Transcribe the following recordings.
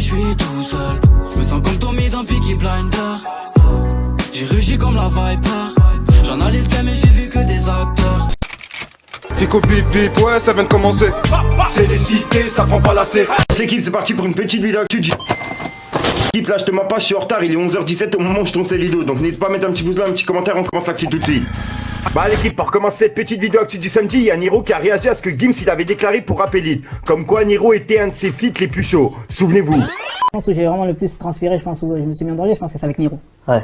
suis tout seul. Je me sens comme Tommy dans Peaky Blinders. J'ai rugi comme la Viper. J'analyse bien mais j'ai vu que des acteurs. Fico bip bip, ouais ça vient de commencer. C'est les cités, ça prend pas la serre. C'est équipe, c'est parti pour une petite vidéo actu. Équipe, là je te mens pas, je suis en retard, il est 11h17 au moment où je tourne ces vidéos. Donc n'hésite pas à mettre un petit pouce bleu, un petit commentaire, on commence l'actu tout de suite. Bah l'équipe, pour commencer cette petite vidéo actu du samedi, il y a Niro qui a réagi à ce que Gims il avait déclaré pour Rap Elite. Comme quoi Niro était un de ses feats les plus chauds, souvenez-vous. Je pense que j'ai vraiment le plus transpiré, je pense où je me suis mis en danger, je pense que c'est avec Niro. Ouais,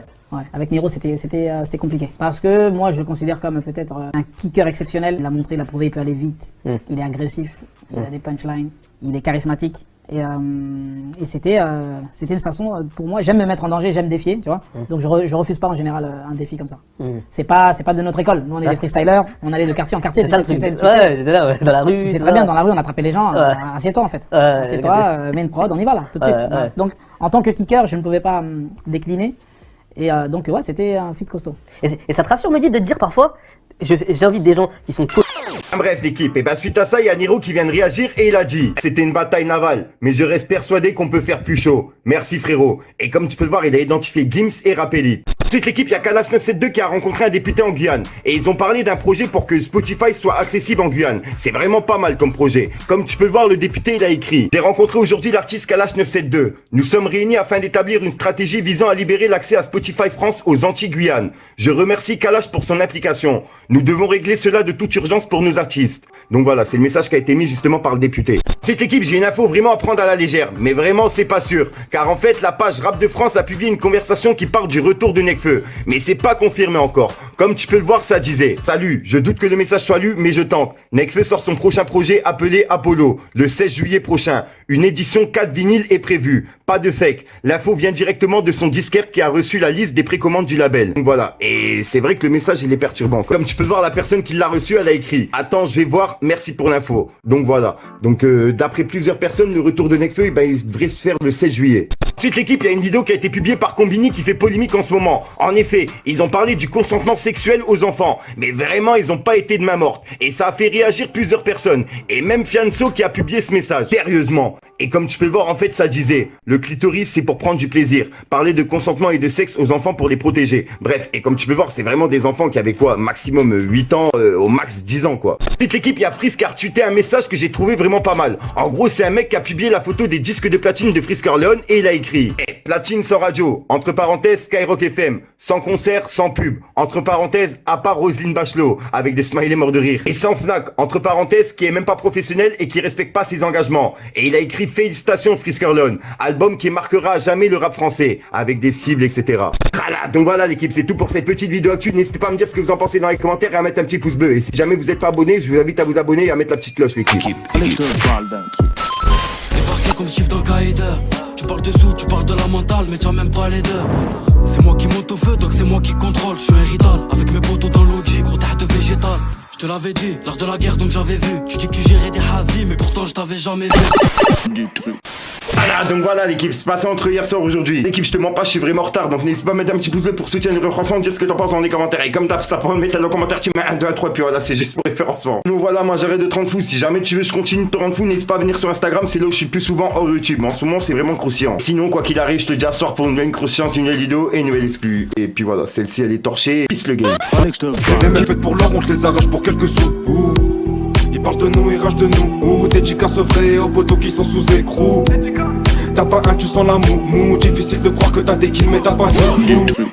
avec Niro c'était compliqué. Parce que moi je le considère comme peut-être un kicker exceptionnel. Il a montré, il a prouvé, il peut aller vite, il est agressif, il a des punchlines, il est charismatique. Et c'était une façon, pour moi, j'aime me mettre en danger, j'aime défier, tu vois. Donc je refuse pas en général un défi comme ça. C'est pas de notre école. Nous on est des freestylers, on allait de quartier en quartier. C'est ça le truc. Ouais, j'étais là, dans la rue. Tu sais très bien, dans la rue on attrapait les gens. Assieds-toi en fait. Assieds-toi, mets une prod, on y va là, tout de suite. Donc en tant que kicker, je ne pouvais pas décliner. Et donc ouais, c'était un feat costaud. Et ça te rassure, Mehdi, de te dire parfois, j'invite des gens qui sont Bref l'équipe, et bah suite à ça, il y a Niro qui vient de réagir et il a dit: c'était une bataille navale, mais je reste persuadé qu'on peut faire plus chaud. Merci frérot. Et comme tu peux le voir, il a identifié Gims et Rap Elite. Ensuite l'équipe, il y a Kalash 972 qui a rencontré un député en Guyane. Et ils ont parlé d'un projet pour que Spotify soit accessible en Guyane. C'est vraiment pas mal comme projet. Comme tu peux le voir, le député il a écrit: j'ai rencontré aujourd'hui l'artiste Kalash 972. Nous sommes réunis afin d'établir une stratégie visant à libérer l'accès à Spotify France aux Antilles-Guyane. Je remercie Kalash pour son implication. Nous devons régler cela de toute urgence pour nos artistes. Donc voilà, c'est le message qui a été mis justement par le député. Ensuite l'équipe, j'ai une info vraiment à prendre à la légère, mais vraiment c'est pas sûr, car en fait la page Rap de France a publié une conversation qui parle du retour de Nekfeu, mais c'est pas confirmé encore. Comme tu peux le voir, ça disait: salut, je doute que le message soit lu, mais je tente. Nekfeu sort son prochain projet appelé Apollo, le 16 juillet prochain. Une édition 4 vinyles est prévue, pas de fake. L'info vient directement de son disquaire qui a reçu la liste des précommandes du label. Donc voilà, et c'est vrai que le message il est perturbant. Comme tu peux voir, la personne qui l'a reçu, elle a écrit: attends, je vais voir, merci pour l'info. Donc voilà, donc d'après plusieurs personnes, le retour de Nekfeu, il devrait se faire le 16 juillet. Ensuite l'équipe, il y a une vidéo qui a été publiée par Combini qui fait polémique en ce moment. En effet, ils ont parlé du consentement sexuel aux enfants, mais vraiment ils ont pas été de main morte. Et ça a fait réagir plusieurs personnes, et même Fianso qui a publié ce message. Sérieusement. Et comme tu peux le voir, en fait ça disait: le clitoris c'est pour prendre du plaisir. Parler de consentement et de sexe aux enfants pour les protéger. Bref, et comme tu peux voir, c'est vraiment des enfants qui avaient quoi, maximum 8 ans, au max 10 ans quoi. Ensuite l'équipe, il y a Frisk qui a retweeté un message que j'ai trouvé vraiment pas mal. En gros c'est un mec qui a publié la photo des disques de platine de Frisk Orleans et il a écrit: platine sans radio, entre parenthèses Skyrock FM, sans concert, sans pub, entre parenthèses à part Roselyne Bachelot, avec des smileys morts de rire, et sans Fnac, entre parenthèses qui est même pas professionnel et qui respecte pas ses engagements. Et il a écrit: félicitations Frisk Orleans, album qui marquera à jamais le rap français, avec des cibles etc. Voilà, donc voilà l'équipe, c'est tout pour cette petite vidéo actu. N'hésitez pas à me dire ce que vous en pensez dans les commentaires et à mettre un petit pouce bleu. Et si jamais vous n'êtes pas abonné, je vous invite à vous abonner et à mettre la petite cloche l'équipe. Débarqué comme chiffre dans Qaïda. Tu parles de sous, tu parles de la mentale, mais tu as même pas les deux. C'est moi qui monte au feu, donc c'est moi qui contrôle. Je suis un rital, avec mes potos dans l'OG, gros terre de végétal. Je te l'avais dit, l'art de la guerre donc j'avais vu. Tu dis que tu gérais des hazis, mais pourtant je t'avais jamais vu. Voilà, donc voilà l'équipe, c'est passé entre hier soir et aujourd'hui. L'équipe, je te mens pas, je suis vraiment en retard, donc n'hésite pas à mettre un petit pouce bleu pour soutenir le franchement, dire ce que t'en penses dans les commentaires. Et comme d'hab, ça prend, mettre dans les commentaires, tu mets 1, 2, 3, puis voilà, c'est juste pour référencement. Donc voilà, moi j'arrête de te rendre fou. Si jamais tu veux, je continue de te rendre fou, n'hésite pas à venir sur Instagram, c'est là où je suis plus souvent hors YouTube. Mais en ce moment, c'est vraiment croustillant. Sinon, quoi qu'il arrive, je te dis à ce soir pour une nouvelle croustillante, une nouvelle vidéo et une nouvelle exclue. Et puis voilà, celle-ci elle est torchée, peace le game. Les mecs faites pour l'or, on te les arrache pour quelques sous. Ils parlent de nous, ils ragent de nous. Dédicace vrai aux potos qui sont sous écrou. T'as pas un, tu sens la mou. Difficile de croire que t'as des kills mais t'as pas de